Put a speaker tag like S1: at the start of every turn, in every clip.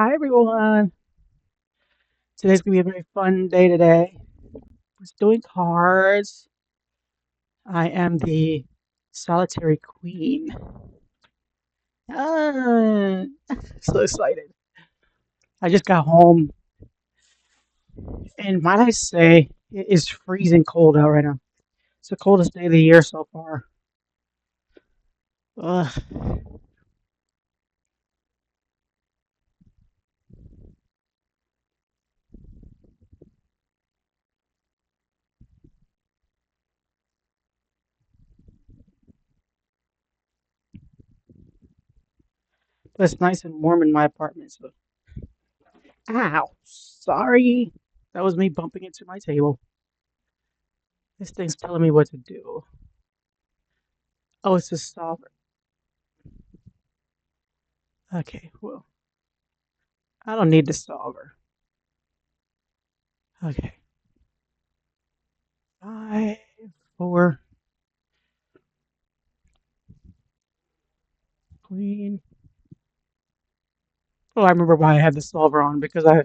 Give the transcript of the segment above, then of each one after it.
S1: Hi everyone. Today's gonna be a very fun day today. We're doing cards. I am the solitary queen. Ah, so excited. I just got home and might I say it is freezing cold out right now. It's the coldest day of the year so far. Ugh. But it's nice and warm in my apartment, so ow. Sorry. That was me bumping into my table. This thing's telling me what to do. Oh, it's a solver. Okay, well, I don't need the solver. Okay. Five, four, queen. Oh, I remember why I had the solver on because I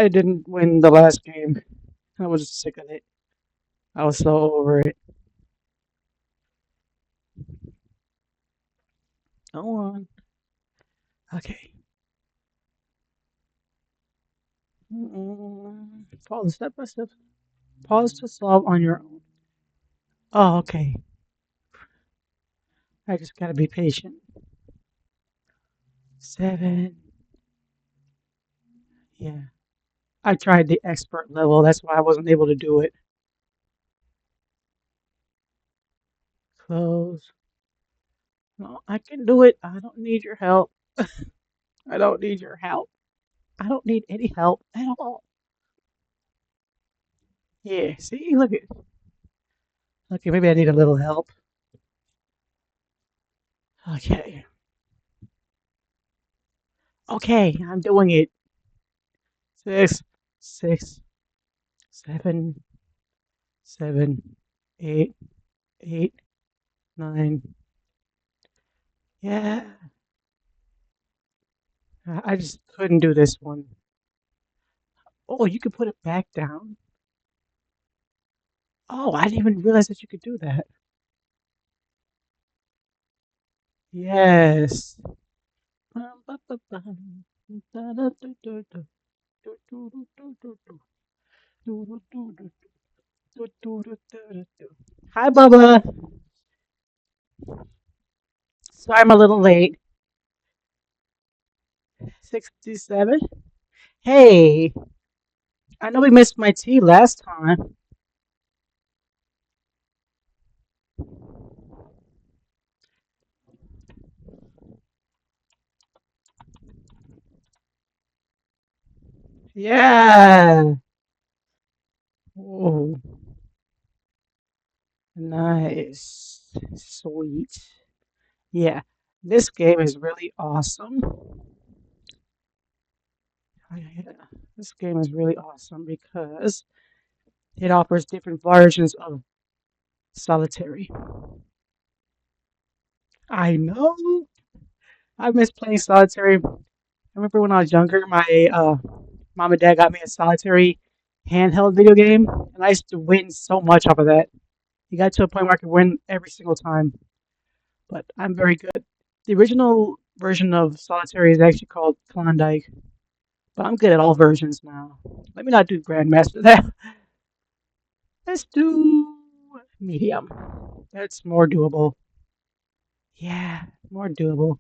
S1: didn't win the last game. I was sick of it. I was so over it. Go on. Okay. Follow step by step. Pause to solve on your own. Oh, okay. I just gotta be patient. Seven. Yeah. I tried the expert level. That's why I wasn't able to do it. Close. No, I can do it. I don't need your help. I don't need your help. I don't need any help at all. Yeah, see, look at. Okay, maybe I need a little help. Okay. Okay, I'm doing it. Six, six, seven, seven, eight, eight, nine. Yeah, I just couldn't do this one. Oh, you could put it back down. Oh, I didn't even realize that you could do that. Yes. Hi, Bubba. Sorry I'm a little late. 67. Hey, I know we missed my tea last time. Yeah. Oh, nice. Sweet. Yeah, this game is really awesome. Yeah, this game is really awesome because it offers different versions of solitary. I know. I miss playing solitary. I remember when I was younger, my mom and dad got me a solitary handheld video game, and I used to win so much off of that. It got to a point where I could win every single time, but I'm very good. The original version of solitary is actually called Klondike, but I'm good at all versions now. Let me not do Grandmaster. Let's do medium. That's more doable. Yeah, more doable.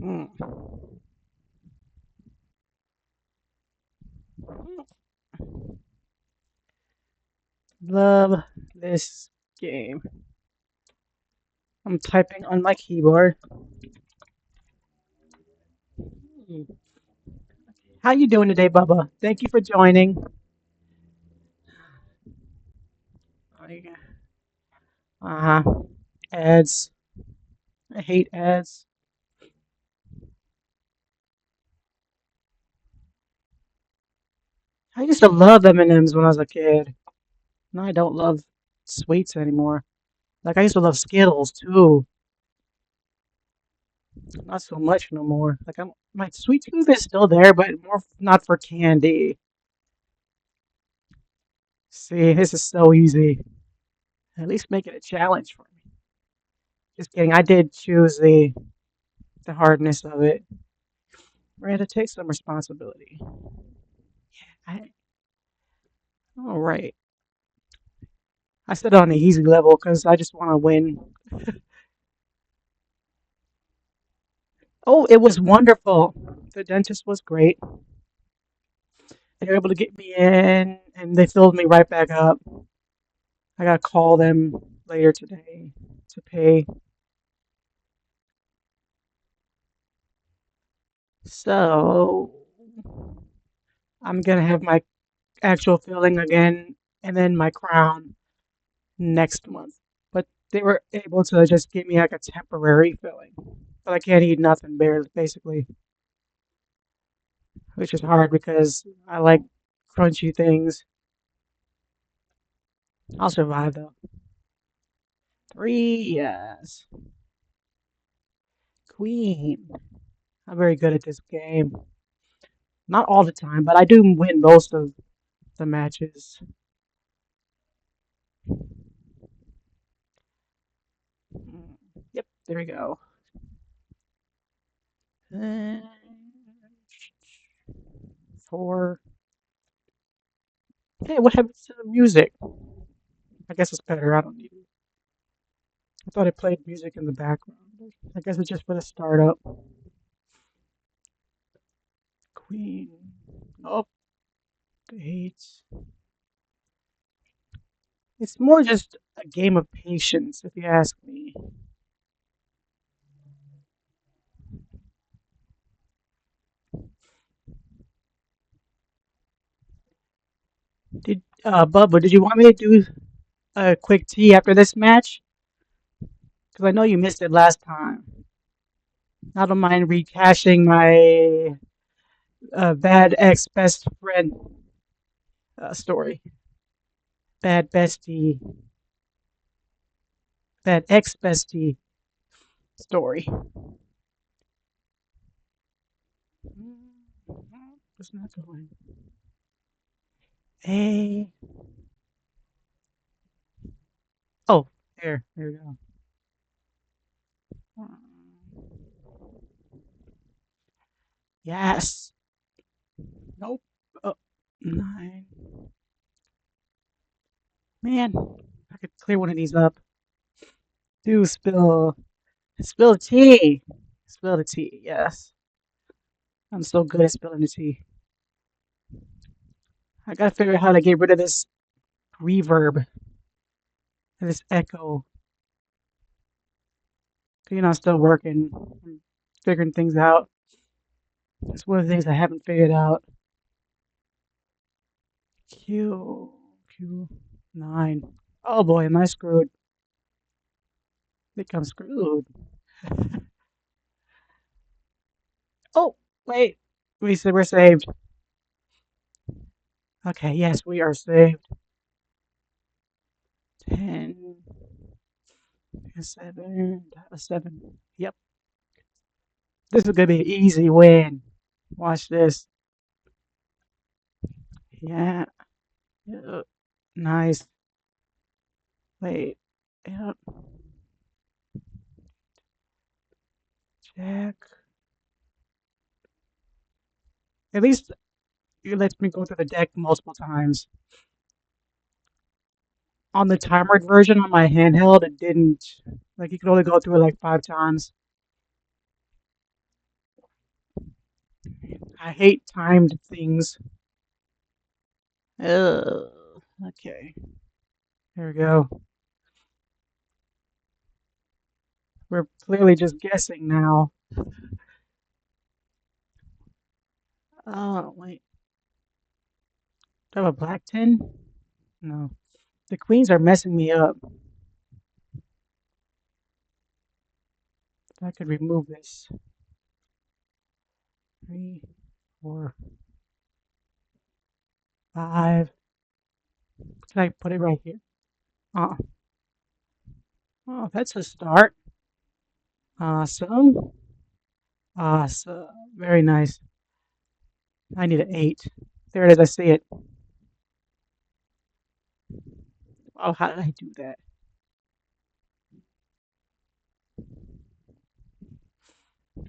S1: Mm. Love this game. I'm typing on my keyboard. Mm. How you doing today, Bubba? Thank you for joining. Uh-huh. Ads. I hate ads. I used to love M&Ms when I was a kid. Now I don't love sweets anymore. Like I used to love Skittles too. Not so much no more. Like my sweet tooth is still there, but more not for candy. See, this is so easy. At least make it a challenge for me. Just kidding. I did choose the hardness of it. We're gonna take some responsibility. I, all right. I said on the easy level because I just want to win. Oh, it was wonderful. The dentist was great. They were able to get me in, and they filled me right back up. I gotta call them later today to pay. So I'm gonna have my actual filling again, and then my crown next month. But they were able to just give me like a temporary filling. But I can't eat nothing, barely, basically, which is hard because I like crunchy things. I'll survive though. Three, yes. Queen. I'm very good at this game. Not all the time, but I do win most of the matches. Mm, yep, there we go. And four. Hey, what happened to the music? I guess it's better. I don't need it. I thought it played music in the background. I guess it's just for the startup. Queen. Oh, the eights. It's more just a game of patience, if you ask me. Bubba, did you want me to do a quick tea after this match? Because I know you missed it last time. I don't mind rehashing my bad ex best friend story. Bad bestie, bad ex bestie story. It's not going. Hey. Oh, there we go. Yes. Nope. Oh, nine. Man, I could clear one of these up. Do spill the tea. Spill the tea. Yes. I'm so good at spilling the tea. I gotta figure out how to get rid of this reverb and this echo. I'm still working, figuring things out. It's one of the things I haven't figured out. Q 9. Oh boy, am I screwed? I think I'm screwed. Oh, wait. We said we're saved. Okay, yes, we are saved. 10, 7, 7. Yep. This is gonna be an easy win. Watch this. Yeah. Yep. Nice. Wait. Yep. Jack. At least it lets me go through the deck multiple times. On the timered version on my handheld, it didn't. Like, you could only go through it like 5 times. I hate timed things. Ugh. Okay. There we go. We're clearly just guessing now. Oh, wait. Do I have a black 10? No. The queens are messing me up. If I could remove this. 3, 4, 5. Can I put it right here? Uh, Oh, that's a start. Awesome. Awesome. Very nice. I need an 8. There it is. I see it. Oh, how did I do that?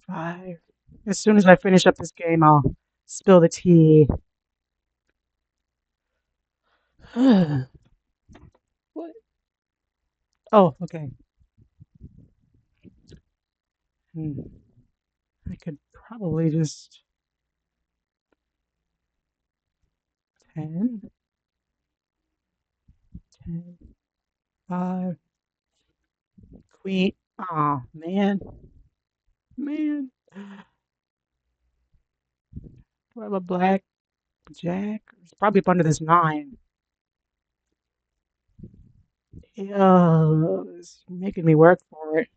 S1: 5. As soon as I finish up this game, I'll spill the tea. What? Oh, okay. Hmm. I could probably just 10, 10, 5, queen. Aw, man. Man. Do I have a black jack? It's probably up under this 9. Ew, it's making me work for it.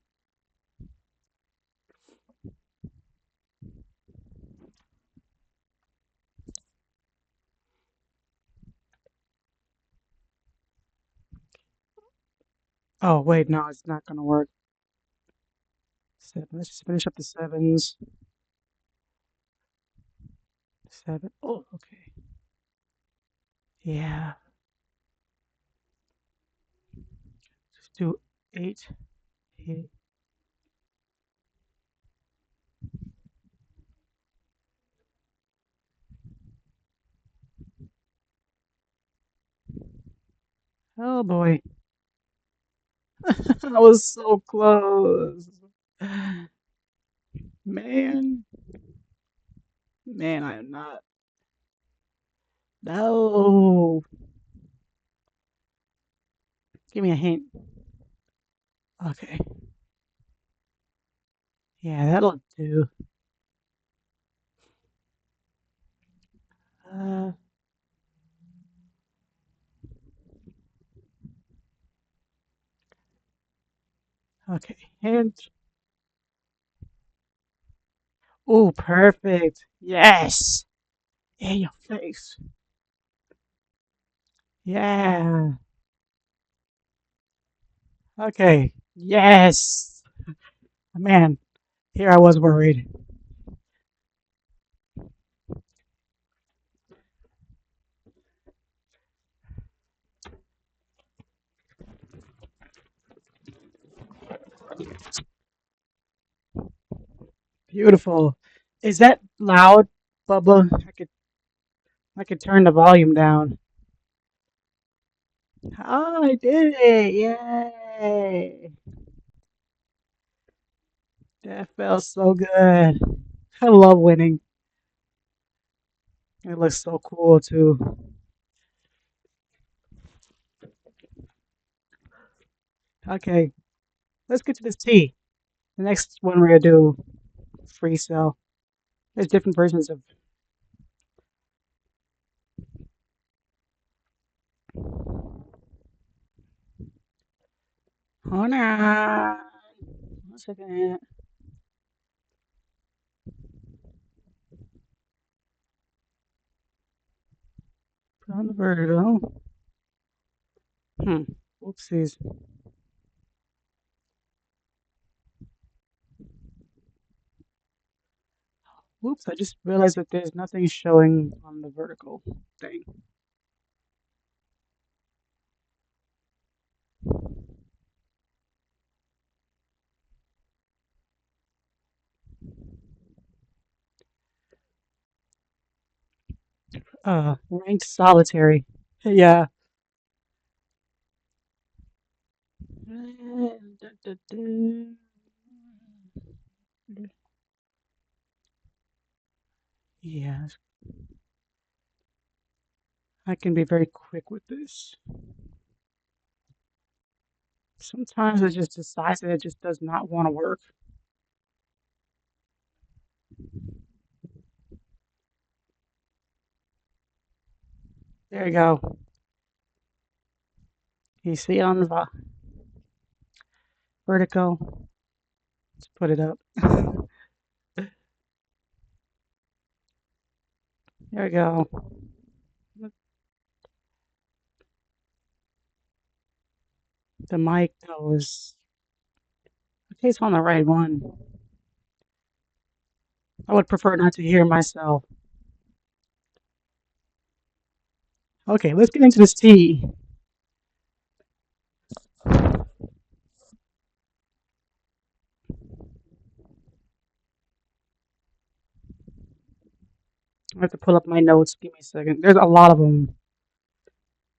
S1: Oh, wait, no, it's not gonna work. 7. Let's just finish up the 7s. 7. Oh, okay. Yeah. Just do 8. 8. Oh boy. I was so close. Man. Man, I am not. No. Give me a hint. Okay. Yeah, that'll do. Uh, okay. Hint. Oh, perfect. Yes. In your face. Yeah. Okay. Yes. Man, here I was worried. Beautiful. Is that loud, Bubba? I could turn the volume down. Oh, I did it! Yay! That felt so good. I love winning. It looks so cool too. Okay, let's get to this tea. The next one we're gonna do free cell. There's different versions of. Hold on. 1 second. Put on the vertical. Hmm. Whoopsies. Whoops, I just realized that there's nothing showing on the vertical thing. Ranked solitary. Yeah. Yeah, I can be very quick with this. Sometimes it just decides that it just does not want to work. There you go. You see it on the vertical. Let's put it up. There we go. The mic goes. case on the right one. I would prefer not to hear myself. Okay, let's get into this tea. I have to pull up my notes. Give me a second. There's a lot of them.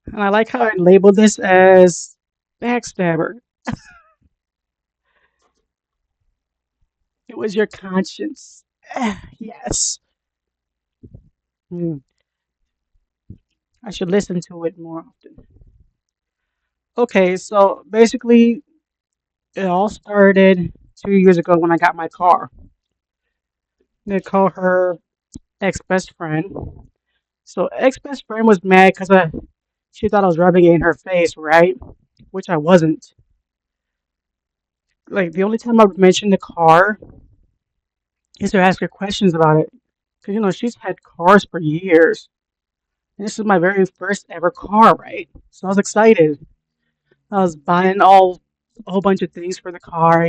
S1: And I like how I labeled this as backstabber. It was your conscience. Yes. Hmm. I should listen to it more often. Okay, so basically, it all started 2 years ago when I got my car. They call her ex best friend. So ex best friend was mad because she thought I was rubbing it in her face, right? Which I wasn't. Like the only time I would mention the car is to ask her questions about it. Because she's had cars for years. And this is my very first ever car, right? So I was excited. I was buying a whole bunch of things for the car,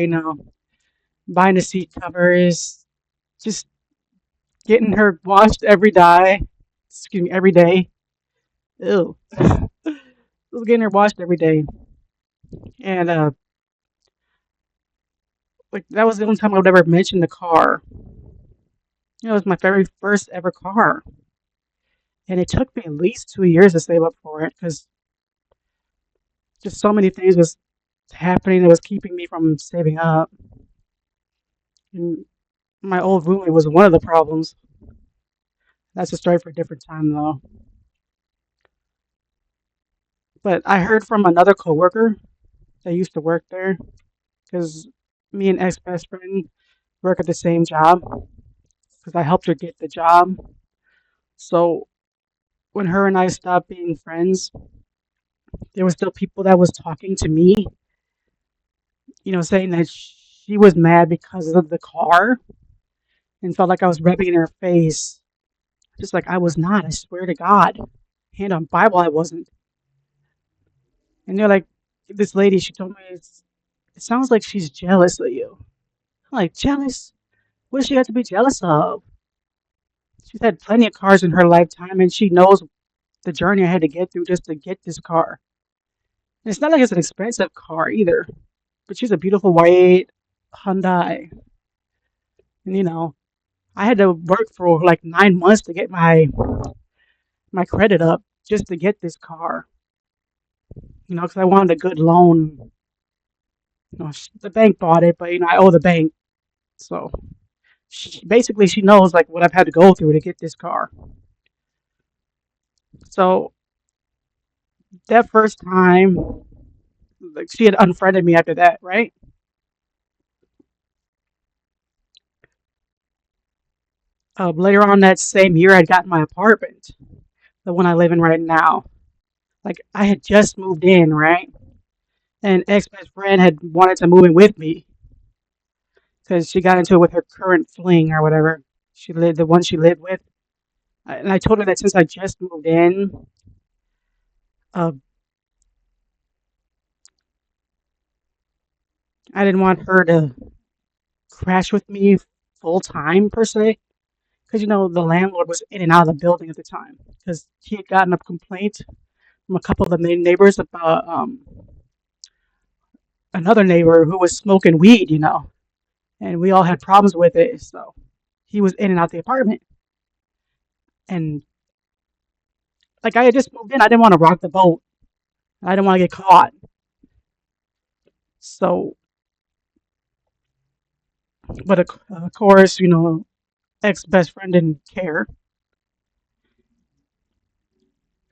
S1: buying the seat covers, just getting her washed every day. Excuse me, every day. Ew. I was getting her washed every day. And like that was the only time I would ever mention the car. It was my very first ever car. And it took me at least 2 years to save up for it because just so many things was happening that was keeping me from saving up. And my old roommate was one of the problems. That's a story for a different time, though. But I heard from another coworker that used to work there because me and ex best friend work at the same job because I helped her get the job. So when her and I stopped being friends, there were still people that was talking to me, saying that she was mad because of the car and felt like I was rubbing it in her face. Just like I was not, I swear to God. Hand on Bible, I wasn't. And they're like, this lady, she told me, it sounds like she's jealous of you. I'm like, jealous? What does she have to be jealous of? She's had plenty of cars in her lifetime, and she knows the journey I had to get through just to get this car. And it's not like it's an expensive car either, but she's a beautiful white Hyundai. And I had to work for like 9 months to get my credit up just to get this car. Because I wanted a good loan. The bank bought it, but I owe the bank. So basically, she knows like what I've had to go through to get this car. So that first time, like she had unfriended me after that, right? Later on that same year, I'd gotten my apartment, the one I live in right now. Like I had just moved in, right? And ex best friend had wanted to move in with me because she got into it with her current fling or whatever. The one she lived with, and I told her that since I just moved in, uh, I didn't want her to crash with me full time per se, because the landlord was in and out of the building at the time because he had gotten a complaint from a couple of the neighbors about another neighbor who was smoking weed, and we all had problems with it. So he was in and out the apartment, and like I had just moved in, I didn't want to rock the boat. I didn't want to get caught. So, but of course, ex best friend didn't care.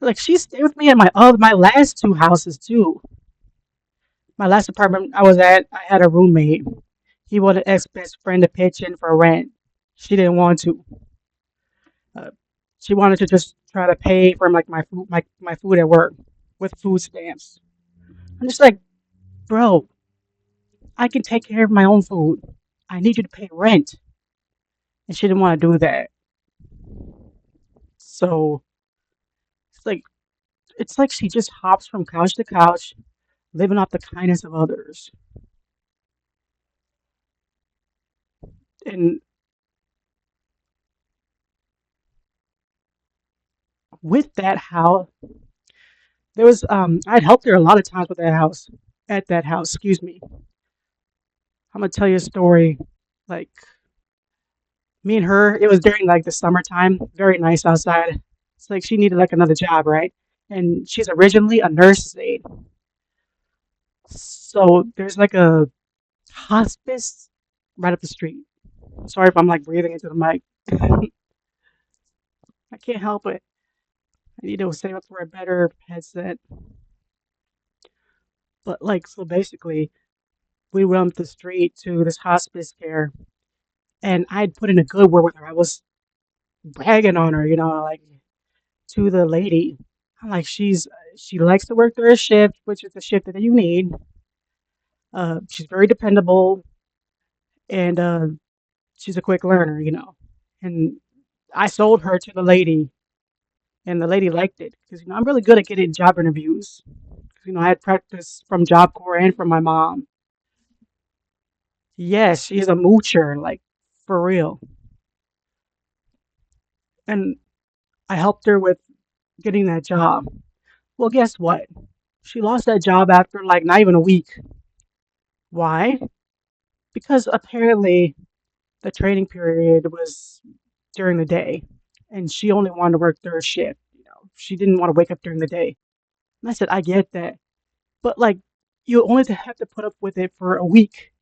S1: Like she stayed with me at my last two houses too. My last apartment I was at, I had a roommate. He wanted ex best friend to pitch in for rent. She didn't want to. Uh, she wanted to just try to pay for like my food at work with food stamps. I'm just like, bro, I can take care of my own food. I need you to pay rent, and she didn't want to do that. So it's like she just hops from couch to couch, living off the kindness of others. And with that house, there was I'd helped her a lot of times with that house. At that house, excuse me. I'm gonna tell you a story. Like me and her, it was during like the summertime, very nice outside. It's like she needed like another job, right? And she's originally a nurse's aide. So there's like a hospice right up the street. Sorry if I'm like breathing into the mic. I can't help it. I need to save up for a better headset. But like, so basically, we went up the street to this hospice care, and I'd put in a good word with her. I was bragging on her, like to the lady. I'm like, she likes to work third shift, which is the shift that you need. She's very dependable, and she's a quick learner. And I sold her to the lady, and the lady liked it because I'm really good at getting job interviews. 'Cause, I had practice from Job Corps and from my mom. Yes, she's a moocher, like for real. And I helped her with getting that job. Well, guess what? She lost that job after like not even a week. Why? Because apparently the training period was during the day, and she only wanted to work third shift. She didn't want to wake up during the day. And I said, I get that, but like, you only have to put up with it for a week.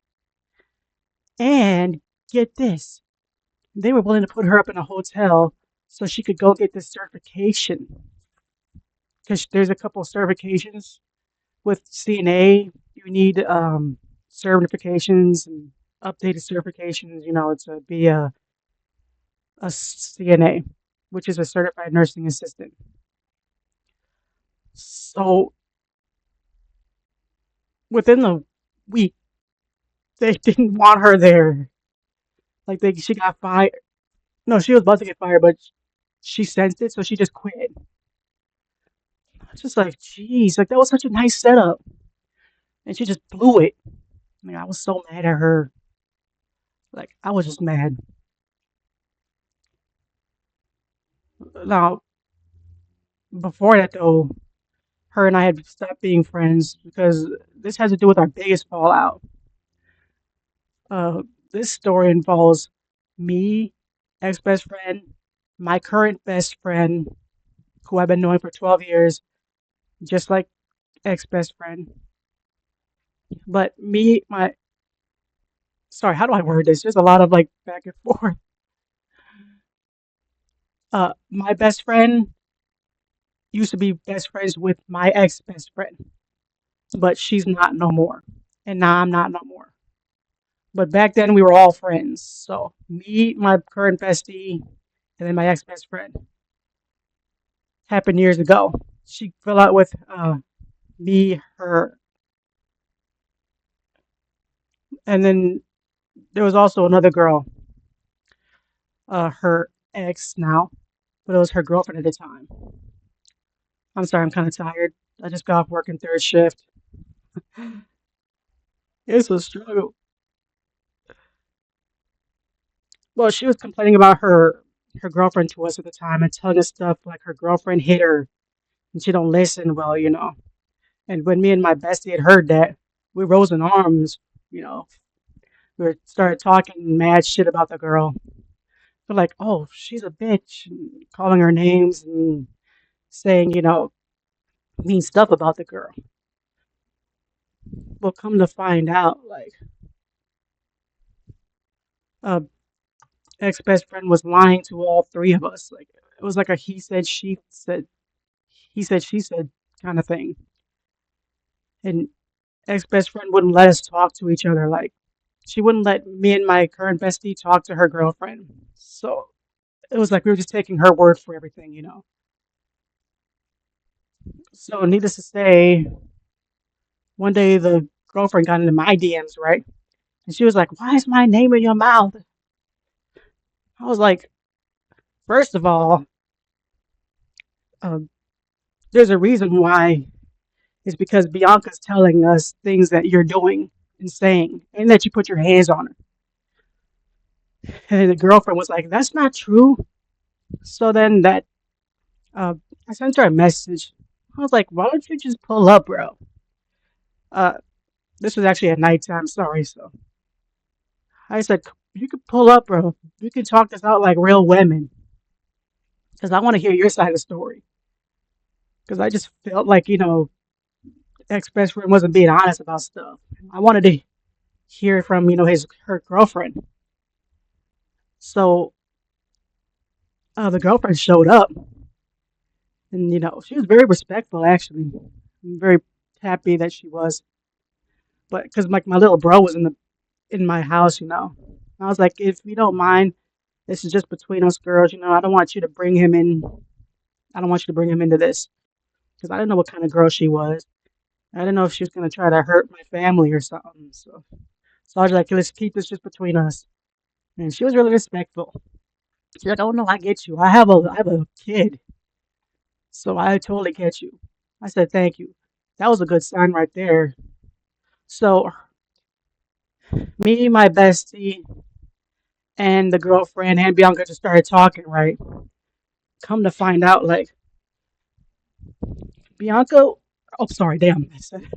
S1: And get this, they were willing to put her up in a hotel so she could go get this certification. Because there's a couple of certifications with CNA. You need certifications and updated certifications, to be a CNA, which is a certified nursing assistant. So within the week, they didn't want her there. Like she got fired. No, she was about to get fired, but she sensed it, so she just quit. I was just like, geez, like that was such a nice setup, and she just blew it. Like, I was so mad at her. Like I was just mad. Now, before that though, her and I had stopped being friends because this has to do with our biggest fallout. Uh, this story involves me, ex best friend, my current best friend, who I've been knowing for 12 years, just like ex best friend. But sorry, how do I word this? There's a lot of like back and forth. My best friend used to be best friends with my ex best friend, but she's not no more. And now I'm not no more. But back then we were all friends. So me, my current bestie, and then my ex best friend happened years ago. She fell out with me, her, and then there was also another girl, her ex now, but it was her girlfriend at the time. I'm sorry, I'm kind of tired. I just got off working third shift. It's a struggle. Well, she was complaining about her girlfriend to us at the time and telling us stuff like her girlfriend hit her and she don't listen well. And when me and my bestie had heard that, we rose in arms. You know, started talking mad shit about the girl. We're like, oh, she's a bitch, and calling her names and saying, mean stuff about the girl. Well, come to find out, like, uh, ex best friend was lying to all three of us. Like, it was like a he said, she said kind of thing. And ex best friend wouldn't let us talk to each other. Like, she wouldn't let me and my current bestie talk to her girlfriend. So it was like we were just taking her word for everything. So, needless to say, one day the girlfriend got into my DMs, right? And she was like, "Why is my name in your mouth?" I was like, first of all, um, there's a reason why. It's because Bianca's telling us things that you're doing and saying, and that you put your hands on her. And then the girlfriend was like, "That's not true." So then uh, I sent her a message. I was like, "Why don't you just pull up, bro?" Uh, this was actually at nighttime. Sorry. So I said, "You could pull up, bro. You can talk this out like real women, because I want to hear your side of the story." Because I just felt like ex best friend wasn't being honest about stuff. I wanted to hear from his her girlfriend. So the girlfriend showed up, and she was very respectful. Actually, I'm very happy that she was. But because like my little bro was in my house, I was like, if you don't mind, this is just between us girls. I don't want you to bring him in. I don't want you to bring him into this because I didn't know what kind of girl she was. I didn't know if she was gonna try to hurt my family or something. So I was like, let's keep this just between us. And she was really respectful. She's like, oh no, I get you. I have a kid, so I totally get you. I said, thank you. That was a good sign right there. So me, my bestie, and the girlfriend and Bianca just started talking, right? Come to find out, like Bianca, oh sorry, damn, I said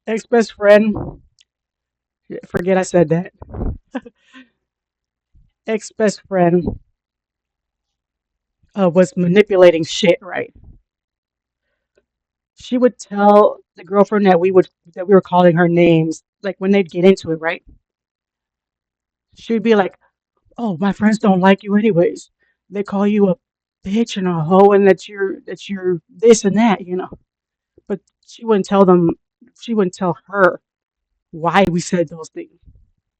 S1: ex best friend. Forget I said that. Ex best friend was manipulating shit, right? She would tell the girlfriend that we were calling her names, like when they'd get into it, right? She'd be like, "Oh, my friends don't like you anyways. They call you a bitch and a hoe, and that you're this and that." But she wouldn't tell them. She wouldn't tell her why we said those things.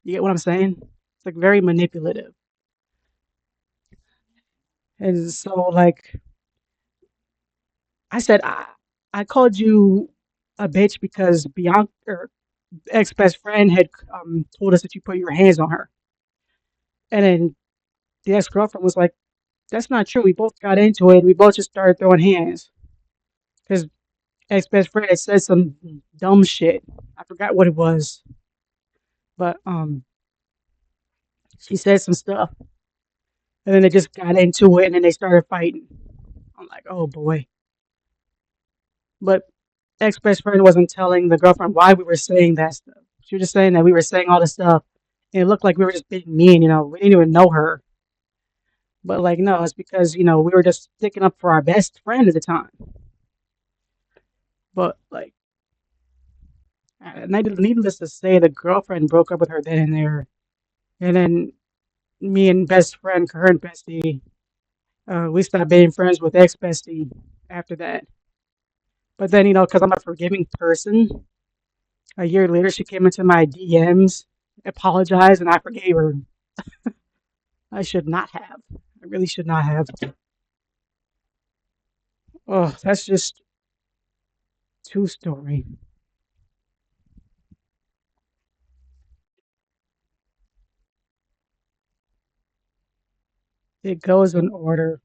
S1: You get what I'm saying? It's like very manipulative. And so, like I said, I called you a bitch because Bianca, or ex best friend, had told us that you put your hands on her. And then the ex girlfriend was like, "That's not true. We both got into it. We both just started throwing hands." Because ex best friend had said some dumb shit. I forgot what it was, but she said some stuff, and then they just got into it, and then they started fighting. I'm like, oh boy. But ex best friend wasn't telling the girlfriend why we were saying that stuff. She was just saying that we were saying all this stuff, and it looked like we were just being mean. We didn't even know her, but like no, it's because we were just sticking up for our best friend at the time. But like, needless to say, the girlfriend broke up with her then and there, and then me and best friend, current bestie, we stopped being friends with ex bestie after that. But then because I'm a forgiving person, a year later she came into my DMs, apologized, and I forgave her. I should not have. I really should not have. Oh, that's just two story. It goes in order.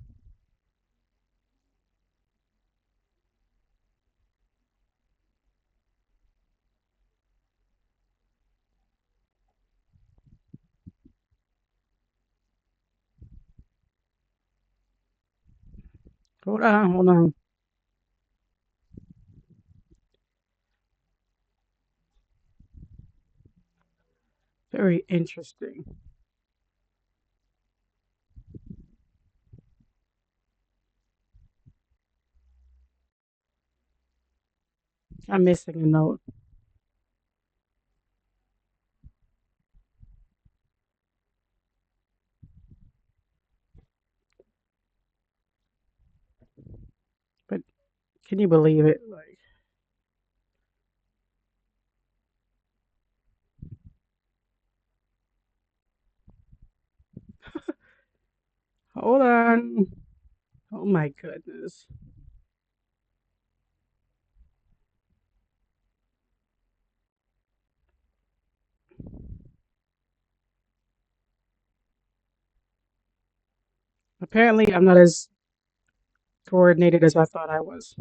S1: Hold on, hold on. Very interesting. I'm missing a note. But can you believe it? Like, hold on. Oh my goodness. Apparently, I'm not as coordinated as I thought I was.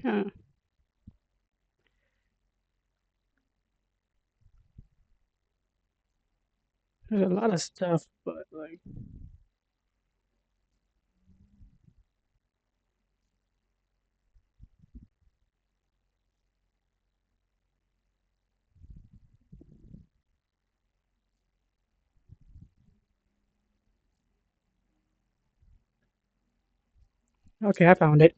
S1: Yeah, there's a lot of stuff, but like, okay, I found it.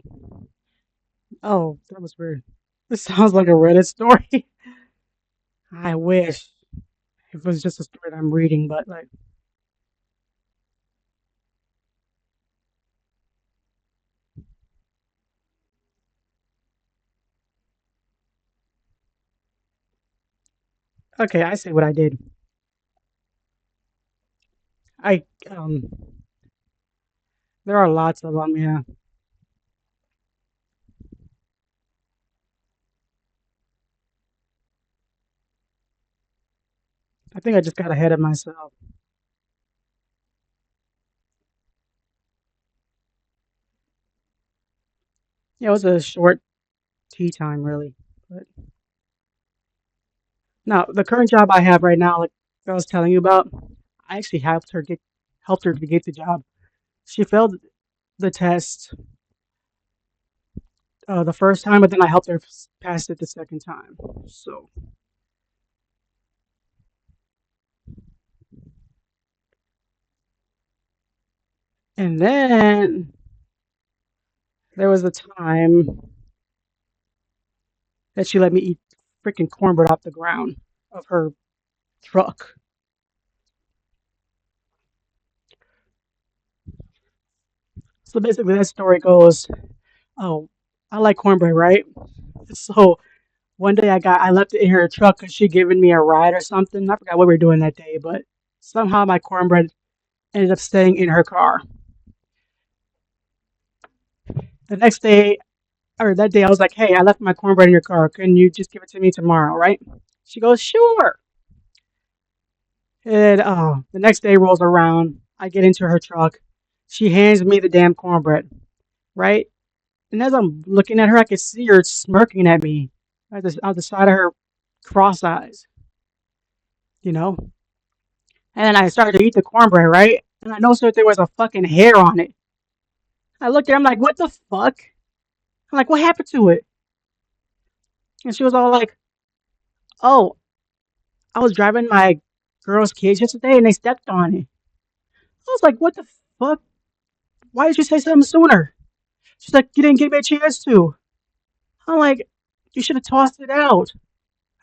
S1: Oh, that was weird. This sounds like a Reddit story. I wish it was just a story that I'm reading, but like, okay, I say what I did. I there are lots of them. Yeah, I think I just got ahead of myself. Yeah, it was a short tea time, really. But now the current job I have right now, like I was telling you about, I actually helped her to get the job. She failed the test the first time, but then I helped her pass it the second time. So, and then there was a time that she let me eat freaking cornbread off the ground of her truck. So basically, that story goes, oh, I like cornbread, right? So one day I left it in her truck because she given me a ride or something. I forgot what we were doing that day, but somehow my cornbread ended up staying in her car. The next day, or that day, I was like, hey, I left my cornbread in your car. Can you just give it to me tomorrow, right? She goes, sure. And the next day rolls around. I get into her truck. She hands me the damn cornbread, right? And as I'm looking at her, I could see her smirking at me on the side of her cross eyes, you know? And then I started to eat the cornbread, right? And I noticed that there was a fucking hair on it. I looked at her, I'm like, what the fuck? I'm like, what happened to it? And she was all like, oh, I was driving my girl's kids yesterday and they stepped on it. I was like, what the fuck? Why did you say something sooner? She's like, you didn't give me a chance to. I'm like, you should have tossed it out.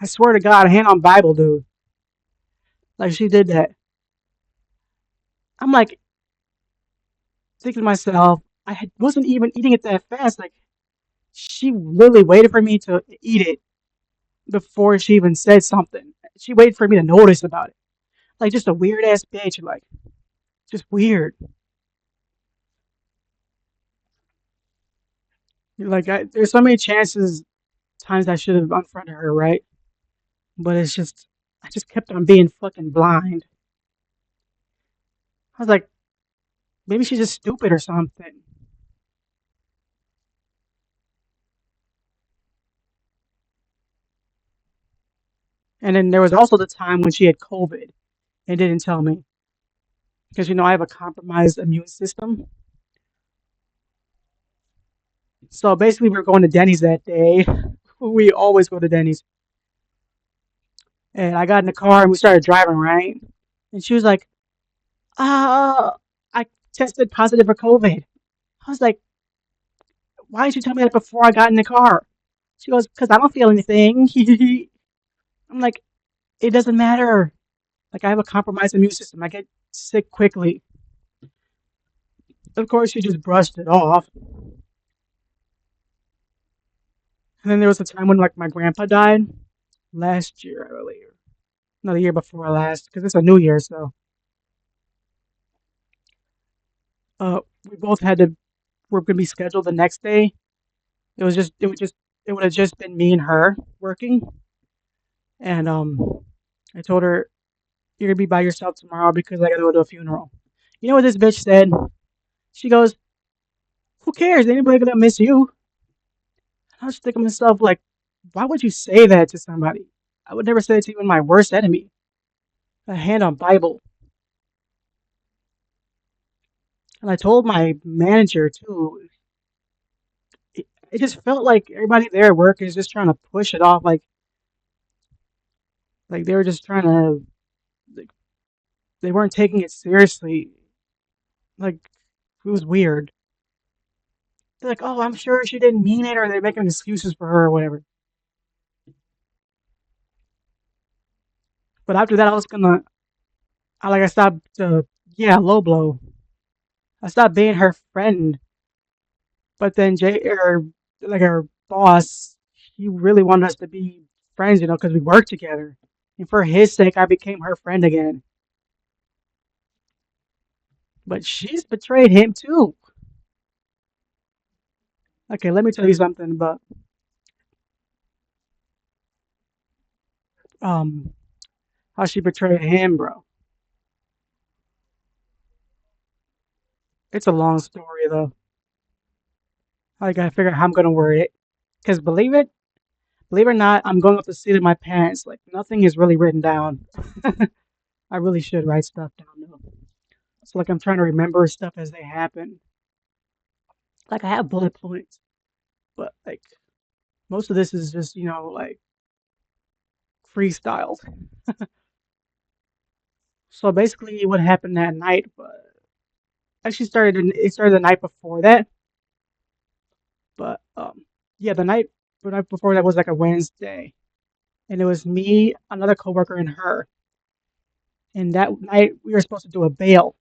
S1: I swear to God, hand on Bible, dude. Like she did that. I'm like thinking to myself, wasn't even eating it that fast. Like she literally waited for me to eat it before she even said something. She waited for me to notice about it. Like just a weird ass bitch. Like just weird. Like there's so many times I should have unfriended her, right? But it's just I just kept on being fucking blind. I was like, maybe she's just stupid or something. And then there was also the time when she had COVID and didn't tell me because I have a compromised immune system. So basically, we were going to Denny's that day. We always go to Denny's, and I got in the car and we started driving, right? And she was like, I tested positive for COVID." I was like, "Why didn't you tell me that before I got in the car?" She goes, "Because I don't feel anything." I'm like, "It doesn't matter. Like I have a compromised immune system. I get sick quickly." Of course, she just brushed it off. And then there was a time when like my grandpa died last year, I believe. No, the year before last, because it's a new year. So, we both had to. We're gonna be scheduled the next day. It would have just been me and her working. And I told her. you're gonna be by yourself tomorrow because I gotta go to a funeral. You know what this bitch said? She goes, "Who cares? Anybody gonna miss you?" I was thinking to myself, like, why would you say that to somebody? I would never say it to even my worst enemy. A hand on Bible. And I told my manager too. It just felt like everybody there at work is just trying to push it off, like they were just trying to, like, they weren't taking it seriously. Like it was weird. They're like, "Oh, I'm sure she didn't mean it," or they're making excuses for her or whatever. But after that, I stopped. Yeah, low blow. I stopped being her friend. But then like our boss, he really wanted us to be friends, because we worked together. And for his sake, I became her friend again. But she's betrayed him too. Okay, let me tell you something about um how she betrayed him, bro. It's a long story though. I gotta figure out how I'm gonna word it. Cause believe it or not, I'm going off the seat of my pants. Like nothing is really written down. I really should write stuff down though. So like I'm trying to remember stuff as they happen. Like I have bullet points, but like most of this is just, like freestyled. So basically what happened that night was actually it started the night before that, but yeah, the night before that was like a Wednesday, and it was me, another coworker, and her. And that night we were supposed to do a bail.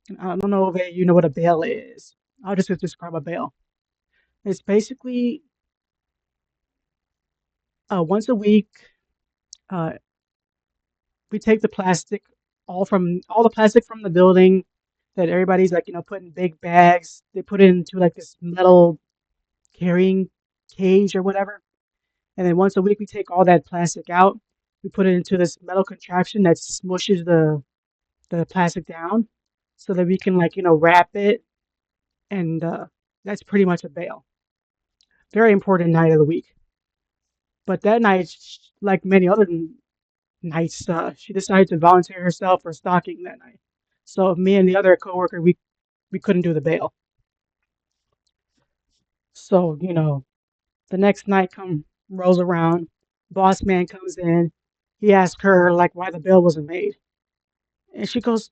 S1: And I don't know if you know what a bail is. I'll just describe a bail. It's basically once a week, uh, we take all the plastic from the building that everybody's like, put in big bags. They put it into like this metal carrying cage or whatever. And then once a week we take all that plastic out. We put it into this metal contraption that smushes the plastic down so that we can like, wrap it, and that's pretty much a bale. Very important night of the week. But that night, like many other nights, she decided to volunteer herself for stalking that night. So me and the other coworker, we couldn't do the bail. So, the next night come rolls around, boss man comes in. He asks her like why the bail wasn't made. And she goes,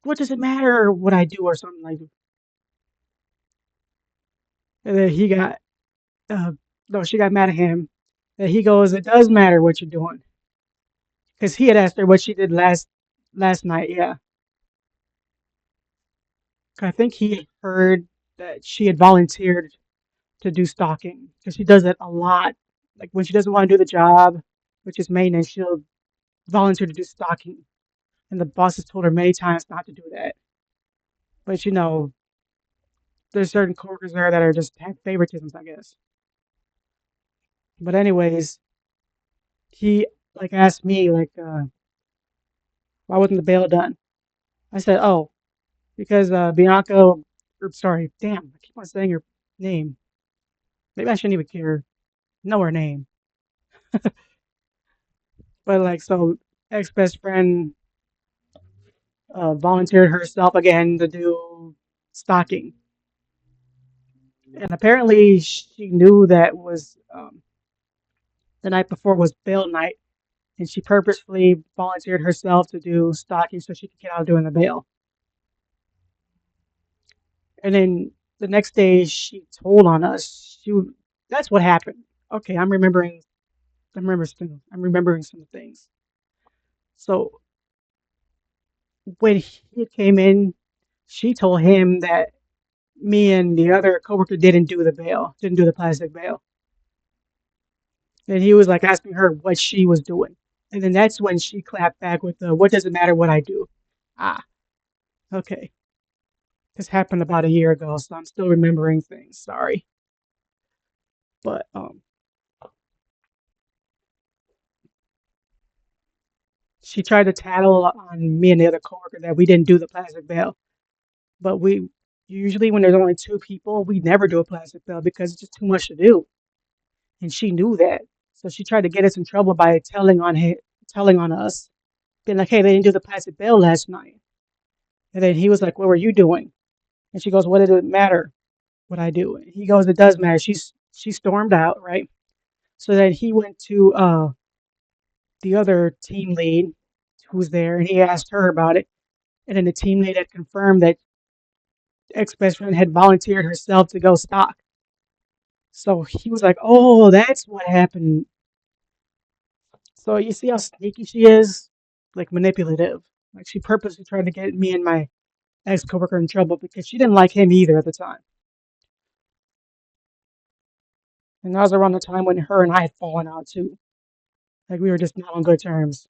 S1: "What does it matter what I do?" or something like that. And then he got uh no, she got mad at him. And he goes, "It does matter what you're doing." Because he had asked her what she did last night, yeah. I think he heard that she had volunteered to do stalking because she does it a lot. Like when she doesn't want to do the job, which is maintenance, she'll volunteer to do stalking. And the boss has told her many times not to do that. But there's certain coworkers there that are just have favoritisms, I guess. But anyways, he like asked me like, why wasn't the bail done? I said, oh, because Bianca, or sorry, damn, I keep on saying her name. Maybe I shouldn't even care know her name. But like, so ex best friend volunteered herself again to do stalking, and apparently she knew that was the night before was bail night, and she purposefully volunteered herself to do stalking so she could get out of doing the bail. And then the next day she told on us. That's what happened. Okay, I'm remembering. I'm remembering some things. So when he came in, she told him that me and the other coworker didn't do the plastic bail. And he was like asking her what she was doing. And then that's when she clapped back with the, "What does it matter what I do?" Ah, okay. This happened about a year ago, so I'm still remembering things. Sorry. But she tried to tattle on me and the other coworker that we didn't do the plastic bell. But we usually, when there's only two people, we never do a plastic bell because it's just too much to do. And she knew that. So she tried to get us in trouble by telling on us, being like, hey, they didn't do the plastic bell last night. And then he was like, what were you doing? And she goes, what did it matter what I do? And he goes, it does matter. She stormed out, right? So then he went to the other team lead who was there and he asked her about it. And then the team lead had confirmed that ex best friend had volunteered herself to go stock. So he was like, "Oh, that's what happened." So you see how sneaky she is, like manipulative. Like she purposely tried to get me and my ex coworker in trouble because she didn't like him either at the time. And that was around the time when her and I had fallen out too. Like we were just not on good terms.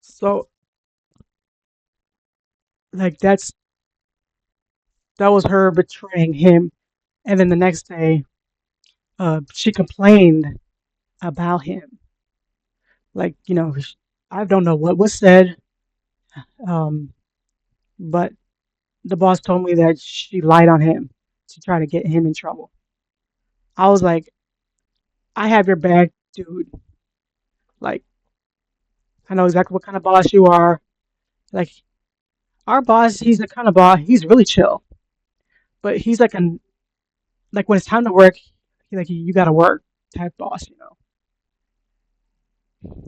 S1: So like that was her betraying him. And then the next day, she complained about him. Like I don't know what was said, um, but the boss told me that she lied on him to try to get him in trouble. I was like, I have your back, dude. Like, I know exactly what kind of boss you are. Like, our boss, he's the kind of boss, he's really chill. But he's like when it's time to work, you gotta work type boss.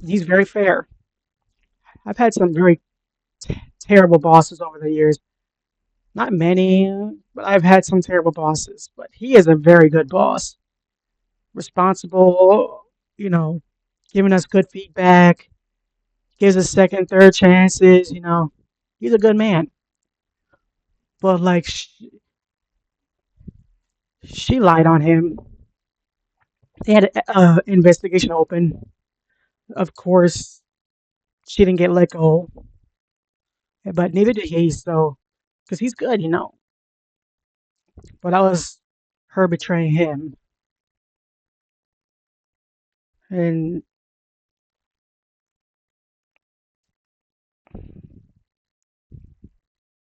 S1: He's very fair. I've had some very terrible bosses over the years. Not many, but I've had some terrible bosses. But he is a very good boss. Responsible, you know, giving us good feedback, gives us second, third chances. He's a good man. But like she lied on him. They had an investigation open. Of course, she didn't get let go, but neither did he. So, because he's good. But that was her betraying him. And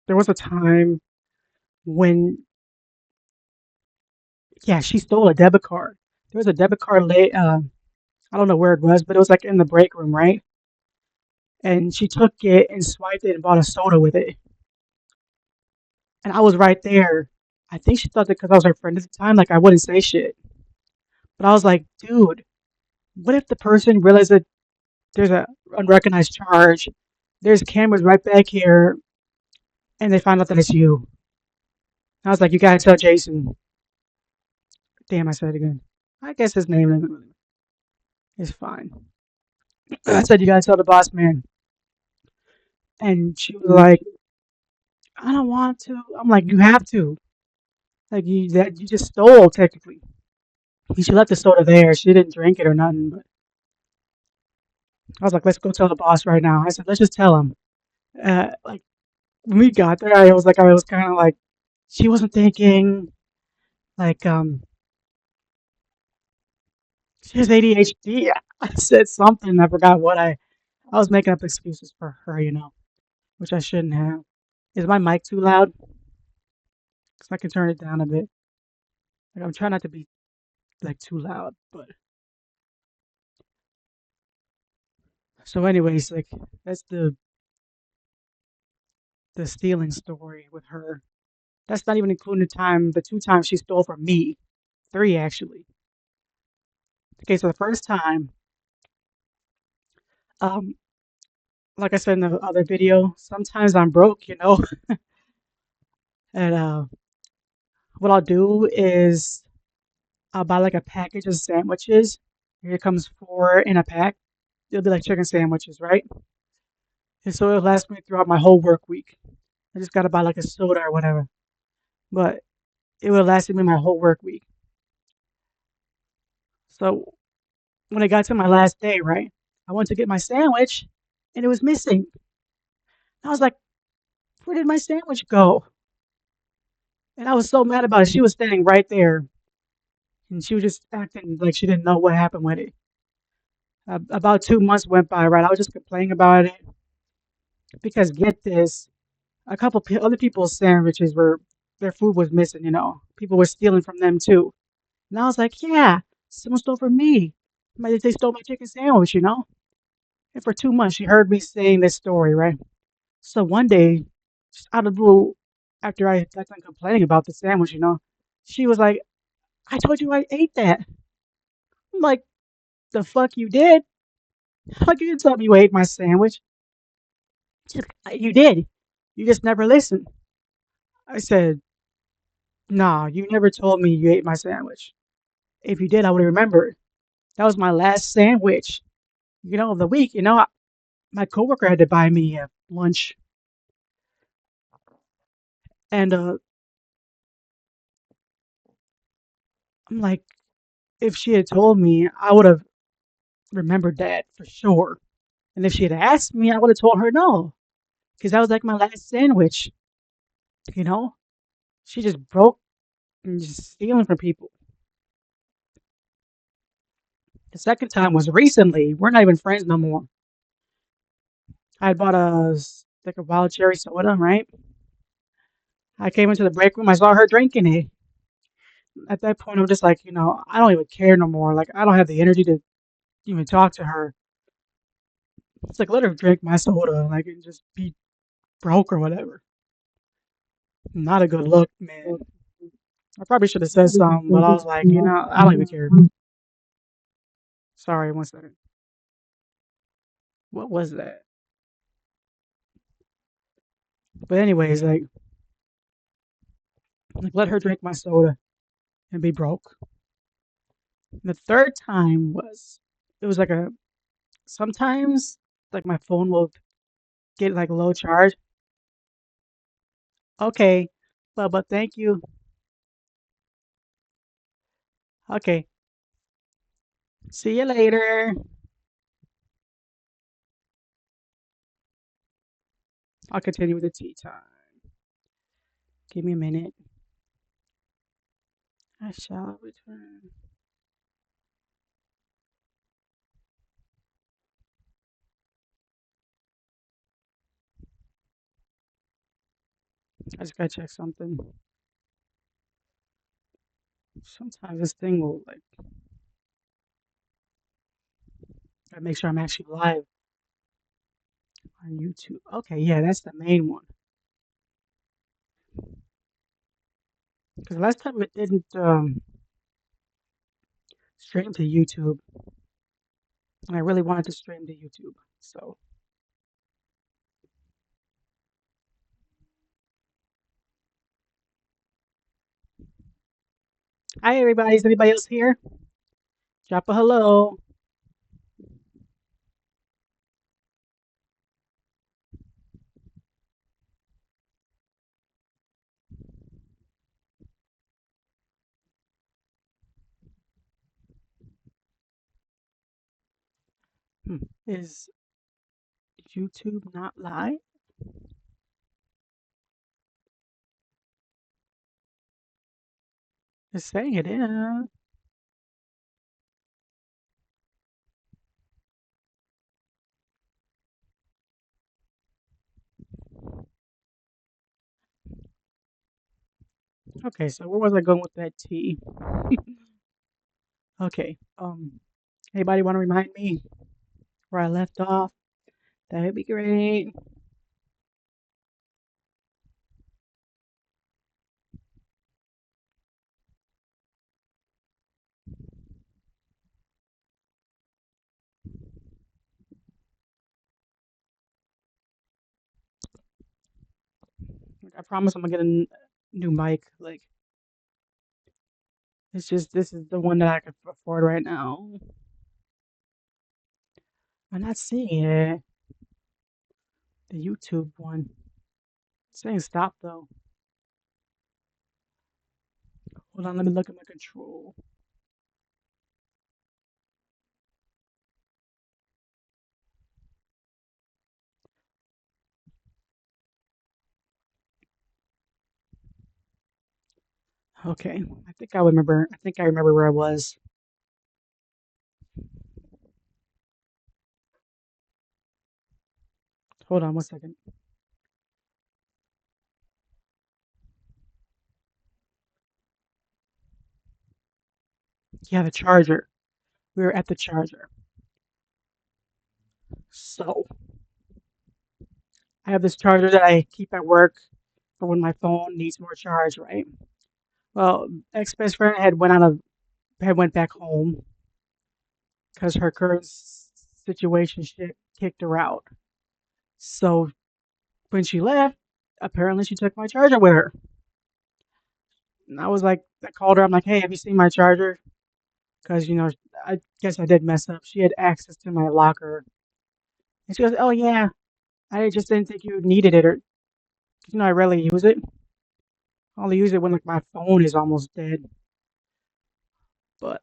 S1: there was a time when, yeah, she stole a debit card. There was a debit card late. I don't know where it was, but it was like in the break room, right? And she took it and swiped it and bought a soda with it. And I was right there. I think she thought that because I was her friend at the time, like I wouldn't say shit. But I was like, dude, what if the person realizes that there's a unrecognized charge, there's cameras right back here, and they find out that it's you? I was like, you gotta tell Jason. Damn, I said it again. I guess his name is fine. I said, you gotta tell the boss man. And she was like, I don't want to. I'm like, you have to. Like you just stole technically. She left the soda there. She didn't drink it or nothing. But I was like, let's go tell the boss right now. I said, let's just tell him. Like when we got there, I was kind of like, she wasn't thinking. Like she has ADHD. I said something. I forgot what I was making up excuses for her, which I shouldn't have. Is my mic too loud? Because I can turn it down a bit. Like I'm trying not to be like too loud. But so, anyways, like that's the stealing story with her. That's not even including the 2 times she stole from me. Three actually. Okay, so the first time, um, like I said in the other video, sometimes I'm broke, and what I'll do is I'll buy like a package of sandwiches. Here comes four in a pack. It'll be like chicken sandwiches, right? And so it'll last me throughout my whole work week. I just gotta buy like a soda or whatever. But it will last me my whole work week. So when I got to my last day, right, I went to get my sandwich and it was missing. I was like, where did my sandwich go? And I was so mad about it. She was standing right there and she was just acting like she didn't know what happened with it. About 2 months went by, right? I was just complaining about it because get this, a couple other people's sandwiches were their food was missing. People were stealing from them too. And I was like, yeah, someone stole from me. Maybe they stole my chicken sandwich. And for 2 months, she heard me saying this story, right? So one day, just out of the blue, after I got done complaining about the sandwich, she was like, I told you I ate that. I'm like, the fuck you did? Like, you didn't tell me you ate my sandwich. You did. You just never listened. I said, nah, you never told me you ate my sandwich. If you did, I would have remembered. That was my last sandwich, of the week. My coworker had to buy me lunch. And I'm like, if she had told me, I would have remembered that for sure. And if she had asked me, I would have told her no, because that was like my last sandwich. You know, she just broke and just stealing from people. The second time was recently. We're not even friends no more. I had bought like a wild cherry soda, right? I came into the break room. I saw her drinking it. At that point, I'm just like, I don't even care no more. Like, I don't have the energy to even talk to her. It's like, let her drink my soda, like, and just be broke or whatever. Not a good look, man. I probably should have said something, but I was like, I don't even care. Sorry, one second. What was that? But anyways, like let her drink my soda and be broke. The third time it was like sometimes like my phone will get like low charge. Okay, but thank you. Okay, see you later. I'll continue with the tea time. Give me a minute. I shall return. I just gotta check something. Sometimes this thing will like gotta make sure I'm actually live on YouTube. Okay, yeah, that's the main one. Because last time it didn't stream to YouTube, and I really wanted to stream to YouTube. So, hi everybody. Is anybody else here? Drop a hello. Hmm. Is YouTube not live? It's saying it is. Okay, so where was I going with that T? Okay. Anybody want to remind me where I left off? That would be great. I promise I'm gonna get a new mic. Like, it's just this is the one that I can afford right now. I'm not seeing it. The YouTube one. It's saying stop though. Hold on, let me look at my control. Okay, I think I remember. I think I remember where I was. Hold on 1 second. Yeah, the charger. We were at the charger. So I have this charger that I keep at work for when my phone needs more charge, right? Well, ex best friend had went back home because her current situation shit kicked her out. So when she left, apparently she took my charger with her. And I called her. I'm like, hey, have you seen my charger? Because I guess I did mess up. She had access to my locker, and she goes, oh yeah, I just didn't think you needed it, or I rarely use it. I only use it when like my phone is almost dead. But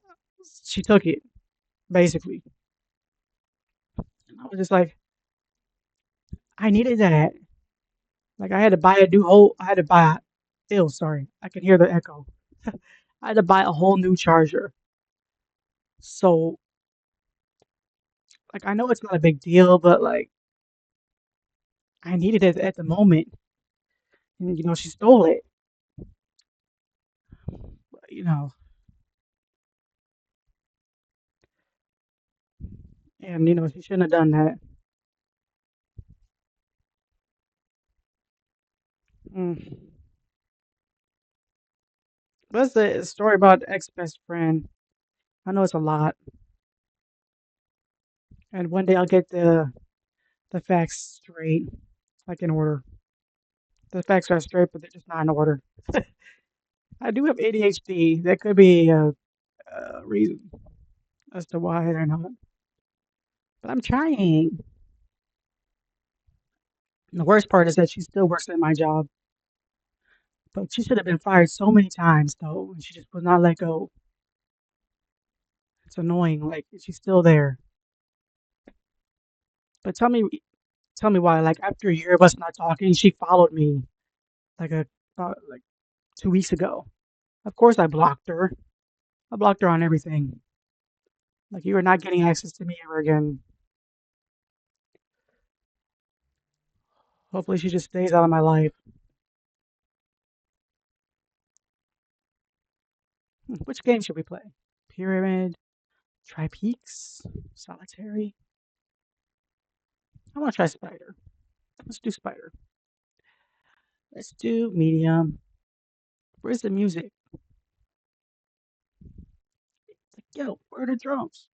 S1: she took it basically. And I was just like, I needed that. Like I had to buy a new whole. I had to buy. Ew, sorry, I can hear the echo. I had to buy a whole new charger. So like I know it's not a big deal, but like I needed it at the moment, and she stole it. You know, and she shouldn't have done that. Mm. That's the story about ex best friend. I know it's a lot, and one day I'll get the facts straight, like in order. The facts are straight, but they're just not in order. I do have ADHD. That could be a reason as to why they're not. But I'm trying. And the worst part is that she still works at my job, but she should have been fired so many times though, and she just was not let go. It's annoying. Like she's still there. But tell me why. Like after a year of us not talking, she followed me like about like 2 weeks ago. Of course, I blocked her. I blocked her on everything. Like you are not getting access to me ever again. Hopefully, she just stays out of my life. Which game should we play? Pyramid, try Peaks, Solitary. I want to try Spider. Let's do Spider. Let's do Medium. Where's the music? It's like, yo, where are the drums?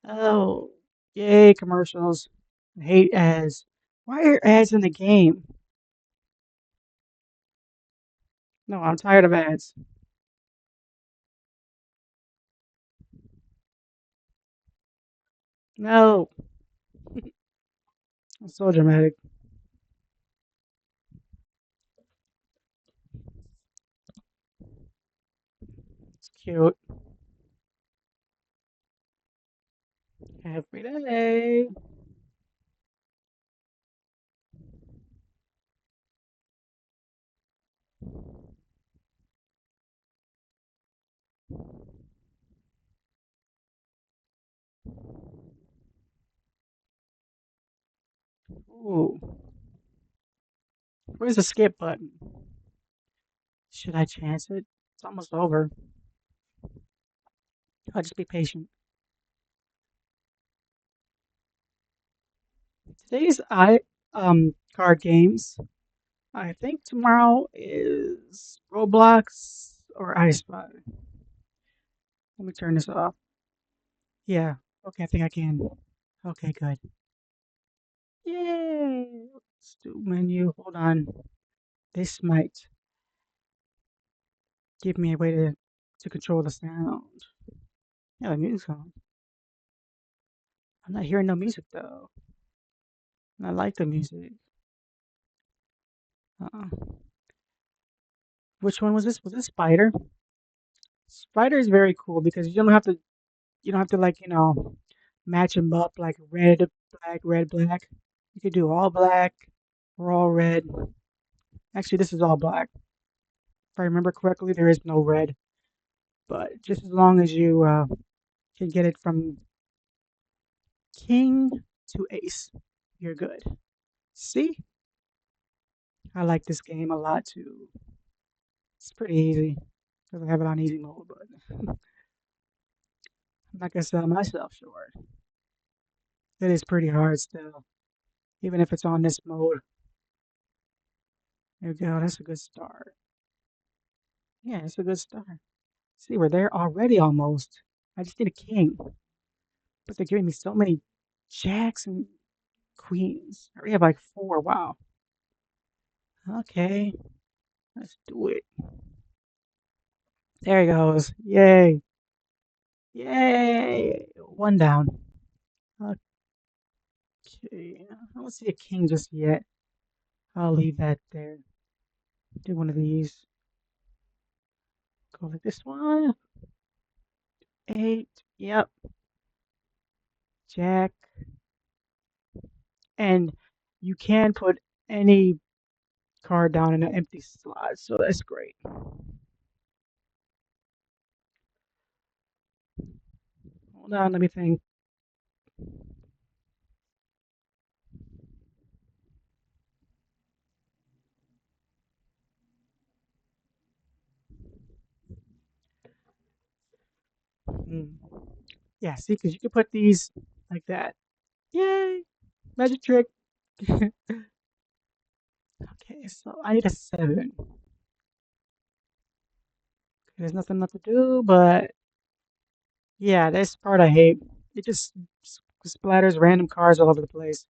S1: Oh, yay, commercials. I hate ads. Why are ads in the game? No, I'm tired of ads. No, it's so dramatic. It's cute. Every day. Ooh, where's the skip button? Should I chance it? It's almost over. I'll just be patient. Today's I card games. I think tomorrow is Roblox or I Spy. Let me turn this off. Yeah. Okay, I think I can. Okay, good. Yay! Let's do menu. Hold on. This might give me a way to control the sound. Yeah, the music's on. I'm not hearing no music though. And I like the music. Uh-uh. Which one was this? Was this Spider? Spider is very cool because you don't have to like, match them up like red, black. You could do all black or all red. Actually, this is all black. If I remember correctly, there is no red. But just as long as you can get it from King to ace. You're good. See? I like this game a lot too. It's pretty easy because I have it on easy mode, but I'm not gonna sell myself short. It is pretty hard still, even if it's on this mode. There we go. That's a good start. Yeah, it's a good start. See, we're there already almost. I just need a king, but they're giving me so many jacks and queens. I already have like four. Wow. Okay, let's do it. There he goes. Yay. Yay. One down. Okay, I don't see a king just yet. I'll leave that there. Do one of these. Go like this one. Eight. Yep. Jack. And you can put any card down in an empty slot, so that's great. Hold on, let me think. Hmm. Yeah, see, because you can put these like that. Yay! Magic trick. Okay, so I need a seven. There's nothing left to do, but yeah, this part I hate. It just splatters random cards all over the place.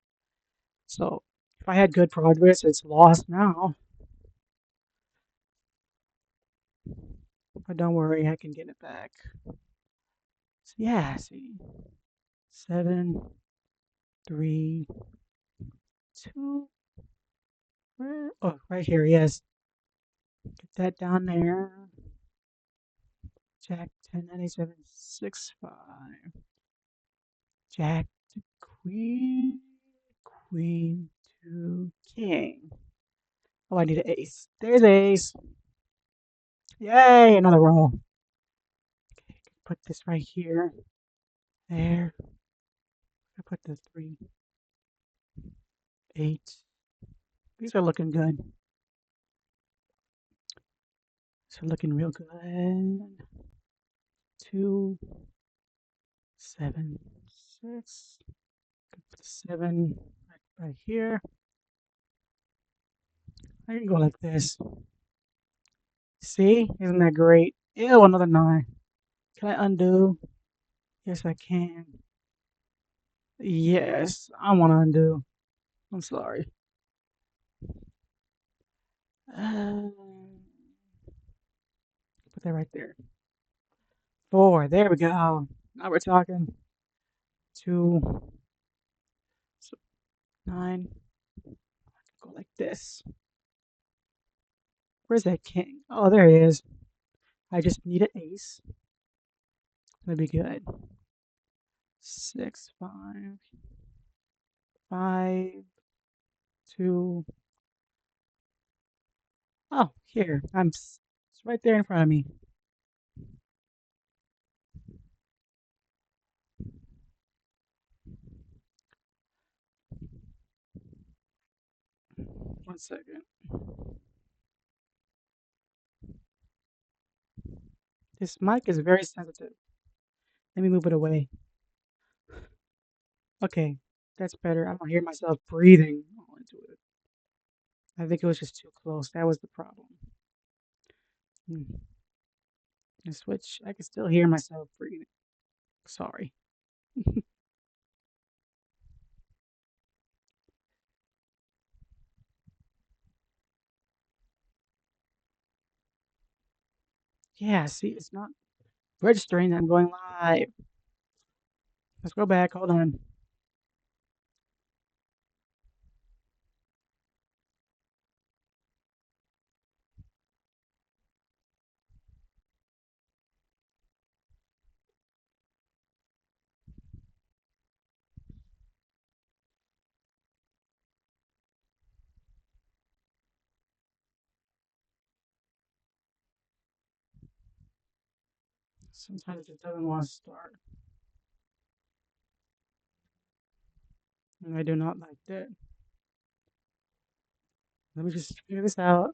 S1: So if I had good progress, it's lost now. But don't worry, I can get it back. So yeah, see. Seven, three, two. Where? Oh, right here, yes. Get that down there. Jack 10, 9, 8, 7, 6, 5. Jack to queen. Queen to king. Oh, I need an ace. There's ace. Yay, another roll. Okay, put this right here. There. I put the 3, 8. These are looking good. These are looking real good. 2, 7, 6. Put 7 right here. I can go like this. See? Isn't that great? Ew, another 9. Can I undo? Yes, I can. Yes, I want to undo. I'm sorry. Uh, put that right there. 4. There we go. Now we're talking. 2, so 9. Go like this. Where's that king? Oh, there he is. I just need an ace. That'd be good. 6, 5, 5, 2. Oh, here. It's right there in front of me. One second. This mic is very sensitive. Let me move it away. Okay, that's better. I don't hear myself breathing into it. I think it was just too close. That was the problem. Hmm. And switch. I can still hear myself breathing. Sorry. Yeah, see, it's not registering that I'm going live. Let's go back. Hold on. Sometimes it doesn't want to start. I do not like that. Let me just figure this out.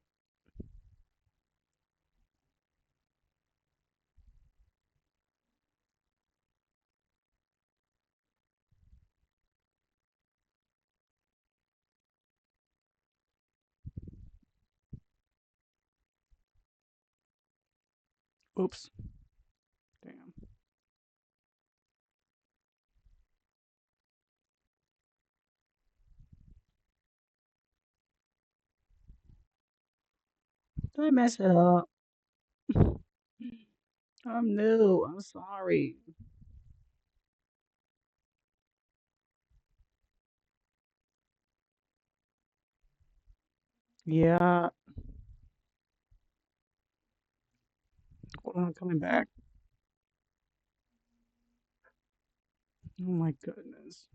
S1: Oops. Damn. Did I mess it up? I'm new. I'm sorry. Yeah. Hold on, I'm coming back. Oh my goodness.